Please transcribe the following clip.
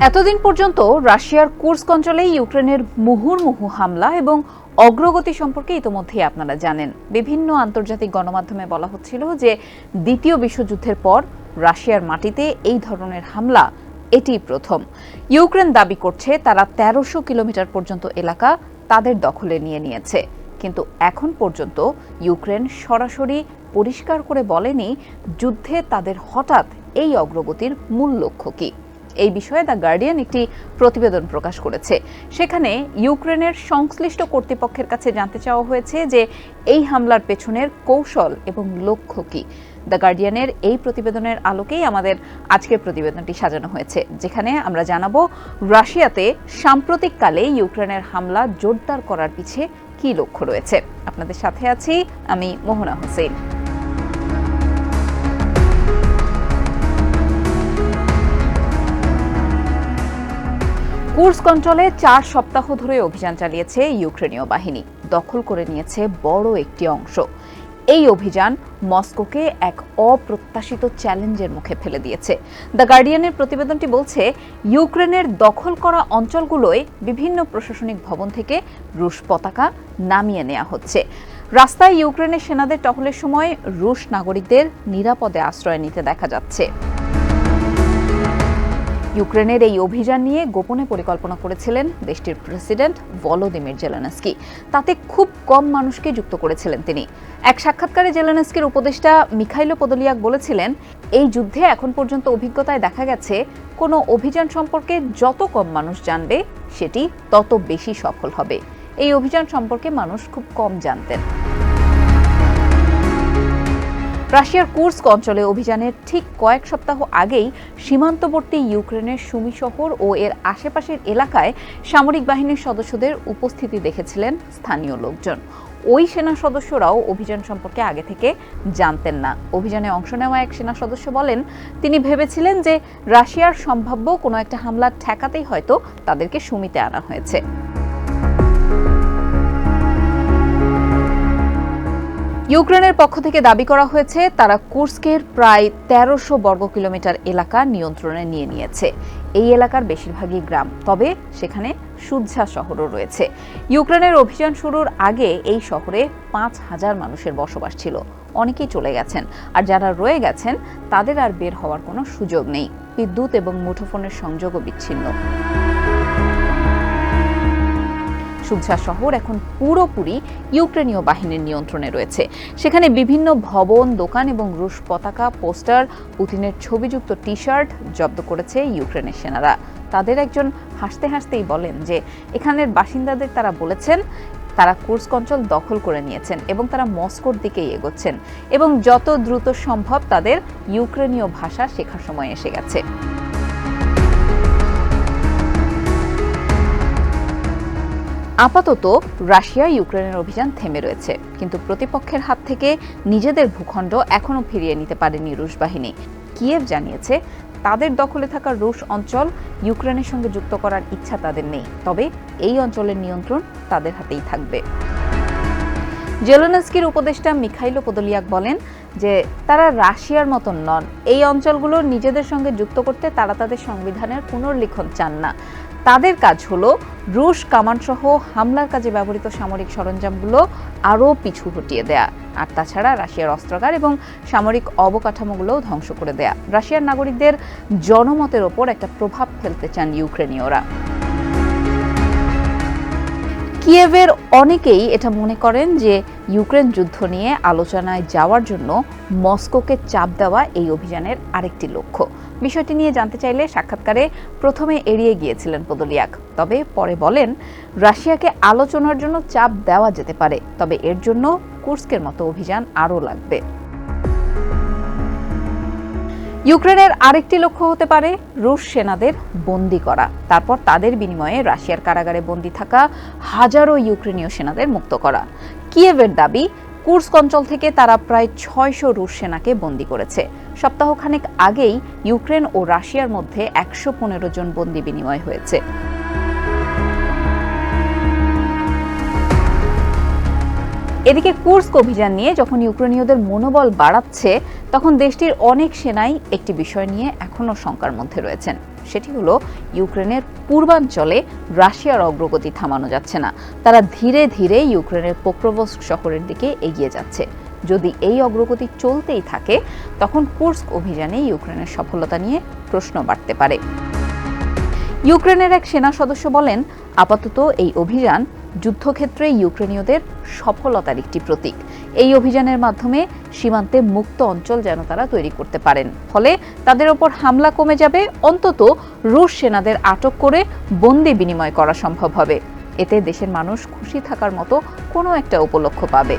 এতদিন পর্যন্ত রাশিয়ার কুর্স্ক অঞ্চলে ইউক্রেনের মুহুর্মুহু হামলা এবং অগ্রগতি সম্পর্কে ইতোমধ্যেই আপনারা জানেন। বিভিন্ন আন্তর্জাতিক গণমাধ্যমে বলা হচ্ছিল যে দ্বিতীয় বিশ্বযুদ্ধের পর রাশিয়ার মাটিতে এই ধরনের হামলা এটিই প্রথম। ইউক্রেন দাবি করছে তারা ১৩০০ কিলোমিটার পর্যন্ত এলাকা তাদের দখলে নিয়ে নিয়েছে, কিন্তু এখন পর্যন্ত ইউক্রেন সরাসরি পরিষ্কার করে বলেনি যুদ্ধে তাদের হঠাৎ এই অগ্রগতির মূল লক্ষ্য কী। এই বিষয়ে দ্য গার্ডিয়ান একটি প্রতিবেদন প্রকাশ করেছে। সেখানে ইউক্রেনের সংশ্লিষ্ট কর্তৃপক্ষের কাছে জানতে চাওয়া হয়েছে যে এই হামলার পেছনের কৌশল এবং লক্ষ্য কী। দ্য গার্ডিয়ানের এই প্রতিবেদনের আলোকেই আমাদের আজকের প্রতিবেদনটি সাজানো হয়েছে, যেখানে আমরা জানাবো রাশিয়াতে সাম্প্রতিককালে ইউক্রেনের হামলা জোরদার করার পিছে কী লক্ষ্য রয়েছে। আপনাদের সাথে আছি আমি মোহনা হোসেন। কুর্স্ক অঞ্চলে ৪ সপ্তাহ ধরে অভিযান চালিয়েছে ইউক্রেনীয় বাহিনী, দখল করে নিয়েছে বড় একটি অংশ। এই অভিযান মস্কোকে এক অপ্রত্যাশিত চ্যালেঞ্জের মুখে ফেলে দিয়েছে। দ্য গার্ডিয়ানের প্রতিবেদনটি বলছে, ইউক্রেনের দখল করা অঞ্চলগুলোয় বিভিন্ন প্রশাসনিক ভবন থেকে রুশ পতাকা নামিয়ে নেওয়া হচ্ছে। রাস্তায় ইউক্রেনের সেনাদের টহলের সময় রুশ নাগরিকদের নিরাপদে আশ্রয় নিতে দেখা যাচ্ছে। ইউক্রেনের এই অভিযান নিয়ে গোপনে পরিকল্পনা করেছিলেন দেশটির প্রেসিডেন্ট ভলোদিমির জেলেনস্কি। তাতে খুব কম মানুষকে যুক্ত করেছিলেন তিনি। এক সাক্ষাৎকারে জেলেনস্কির উপদেষ্টা মিখাইলো পোদোলিয়াক বলেছিলেন, এই যুদ্ধে এখন পর্যন্ত অভিজ্ঞতায় দেখা গেছে কোনো অভিযান সম্পর্কে যত কম মানুষ জানবে সেটি তত বেশি সফল হবে। এই অভিযান সম্পর্কে মানুষ খুব কম জানতেন। রাশিয়ার কুর্স্ক অঞ্চলে অভিযানের ঠিক কয়েক সপ্তাহ আগেই সীমান্তবর্তী ইউক্রেনের সুমি শহর ও এর আশেপাশের এলাকায় সামরিক বাহিনীর সদস্যদের উপস্থিতি দেখেছিলেন স্থানীয় লোকজন। ওই সেনা সদস্যরাও অভিযান সম্পর্কে আগে থেকে জানতেন না। অভিযানে অংশ নেওয়া এক সেনা সদস্য বলেন, তিনি ভেবেছিলেন যে রাশিয়ার সম্ভাব্য কোনো একটা হামলা ঠেকাতেই হয়তো তাদেরকে সুমিতে আনা হয়েছে। ইউক্রেনের পক্ষ থেকে দাবি করা হয়েছে তারা কুর্স্কের প্রায় ১৩০০ বর্গ কিলোমিটার এলাকা নিয়ন্ত্রণে নিয়ে নিয়েছে। এই এলাকার বেশিরভাগই গ্রাম, তবে সেখানে সুদঝা শহরও রয়েছে। ইউক্রেনের অভিযান শুরুর আগে এই শহরে ৫,০০০ মানুষের বসবাস ছিল। অনেকেই চলে গেছেন, আর যারা রয়ে গেছেন তাদের আর বের হওয়ার কোনো সুযোগ নেই। বিদ্যুৎ এবং মুঠোফোনের সংযোগও বিচ্ছিন্ন। সুদঝা শহর এখন পুরোপুরি ইউক্রেনীয় বাহিনীর নিয়ন্ত্রণে রয়েছে। সেখানে বিভিন্ন ভবন, দোকান এবং রুশ পতাকা, পোস্টার, পুতিনের ছবিযুক্ত টি-শার্ট জব্দ করেছে ইউক্রেনের সেনারা। তাদের একজন হাসতে হাসতেই বলেন যে এখানের বাসিন্দাদের তারা বলেছেন তারা কুর্স্ক অঞ্চল দখল করে নিয়েছেন এবং তারা মস্কোর দিকেই এগোচ্ছেন এবং যত দ্রুত সম্ভব তাদের ইউক্রেনীয় ভাষা শেখার সময় এসে গেছে। আপাতত রাশিয়া ইউক্রেনের অভিযান থেমে রয়েছে, কিন্তু প্রতিপক্ষের হাত থেকে নিজেদের ভূখণ্ড এখনও ফিরিয়ে নিতে পারেনি রুশ বাহিনী। কিয়েভ জানিয়েছে তাদের দখলে থাকা রুশ অঞ্চল ইউক্রেনের সঙ্গে যুক্ত করার ইচ্ছা তাদের নেই, তবে এই অঞ্চলের নিয়ন্ত্রণ তাদের হাতেই থাকবে। জেলেনস্কির উপদেষ্টা মিখাইলো পোদোলিয়াক বলেন যে তারা রাশিয়ার মতন নন। এই অঞ্চলগুলো নিজেদের সঙ্গে যুক্ত করতে তারা তাদের সংবিধানের পুনর্লিখন চান না। তাদের কাজ হলো রুশ কামানসহ হামলার কাজে ব্যবহৃত সামরিক সরঞ্জামগুলো আরও পিছু হটিয়ে দেয়া, আর তাছাড়া রাশিয়ার অস্ত্রাগার এবং সামরিক অবকাঠামোগুলোও ধ্বংস করে দেয়া। রাশিয়ার নাগরিকদের জনমতের ওপর একটা প্রভাব ফেলতে চান ইউক্রেনীয়রা। কিয়েভের অনেকেই এটা মনে করেন যে ইউক্রেন যুদ্ধ নিয়ে আলোচনায় যাওয়ার জন্য মস্কোকে চাপ দেওয়া এই অভিযানের আরেকটি লক্ষ্য। বিষয়টি নিয়ে জানতে চাইলে সাক্ষাৎকারে প্রথমে এড়িয়ে গিয়েছিলেন পোদোলিয়াক, তবে পরে বলেন রাশিয়াকে আলোচনার জন্য চাপ দেওয়া যেতে পারে, তবে এর জন্য কুর্স্কের মতো অভিযান আরও লাগবে। ইউক্রেনের আরেকটি লক্ষ্য হতে পারে রুশ সেনাদের বন্দী করা, তারপর তাদের বিনিময়ে রাশিয়ার কারাগারে বন্দী থাকা হাজারো ইউক্রেনীয় সেনাদের মুক্ত করা। কিয়েভের দাবি, কুর্স্ক অঞ্চল থেকে তারা প্রায় ৬০০ রুশ সেনাকে বন্দী করেছে। সপ্তাহখানেক আগেই ইউক্রেন ও রাশিয়ার মধ্যে ১১৫ জন বন্দী বিনিময় হয়েছে। এদিকে কুর্স্ক অভিযান নিয়ে যখন ইউক্রেনীয়দের মনোবল বাড়াচ্ছে, তখন দেশটির অনেক সেনাই একটি বিষয় নিয়ে এখনো শঙ্কার মধ্যে রয়েছেন। সেটি হলো ইউক্রেনের পূর্বাঞ্চলে রাশিয়ার অগ্রগতি থামানো যাচ্ছে না। তারা ধীরে ধীরে ইউক্রেনের পোক্রোভস্ক শহরের দিকে এগিয়ে যাচ্ছে। যদি এই অগ্রগতি চলতেই থাকে তখন কুর্স্ক অভিযানে ইউক্রেনের সফলতা নিয়ে প্রশ্ন বাড়তে পারে। ইউক্রেনের এক সেনা সদস্য বলেন, আপাতত এই অভিযান যুদ্ধক্ষেত্রে ইউক্রেনীয়দের সফলতার একটি প্রতীক। এই অভিযানের মাধ্যমে সীমান্তে মুক্ত অঞ্চল যেন তারা তৈরি করতে পারেন, ফলে তাদের ওপর হামলা কমে যাবে, অন্তত রুশ সেনাদের আটক করে বন্দি বিনিময় করা সম্ভব হবে। এতে দেশের মানুষ খুশি থাকার মতো কোনো একটা উপলক্ষ পাবে।